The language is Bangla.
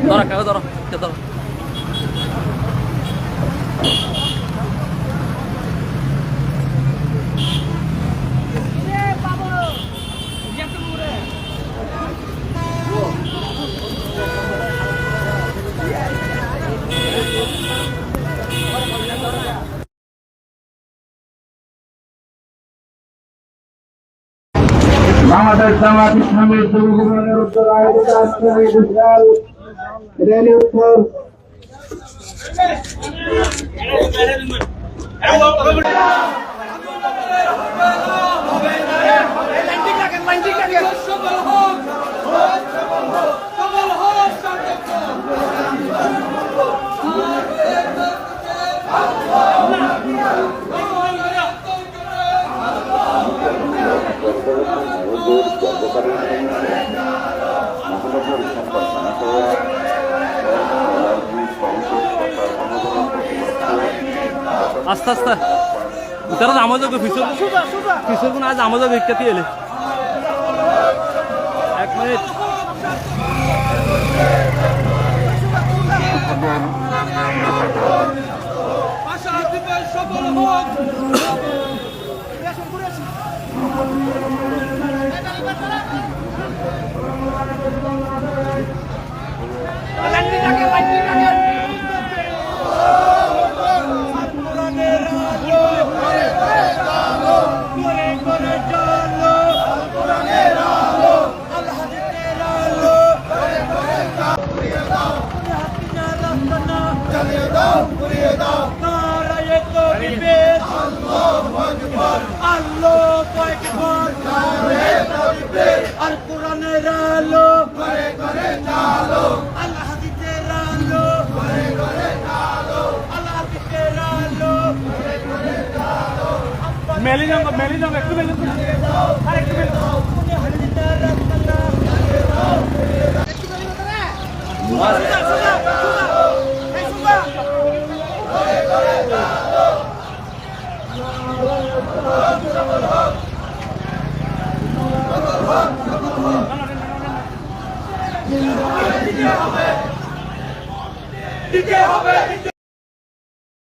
ধরো কাগজ ধরো ধরো বাংলাদেশ জামাত ইসলামীর যুবলীগের উত্তর আয়োজিত আজকের এই বিশাল র্যালি উত্তর আস্তে আস্তে তারা আমাদের ফিসর আজ আমাদের বিখ্যাতি এলে 1 মিনিট সফল হোক আর কোরআনের আলো ঘরে ঘরে চালো আল্লাহ হাদিসের আলো ঘরে ঘরে চালো আল্লাহ হাদিসের আলো ঘরে ঘরে চালো মেলি যাও একটু মেলি দাও আরেকটু মেলি দাও তুমি হাদিসের রাস্তা চালিয়ে দাও একটু মেলি দাও না সুজা ঘরে ঘরে চালো দিতে হবে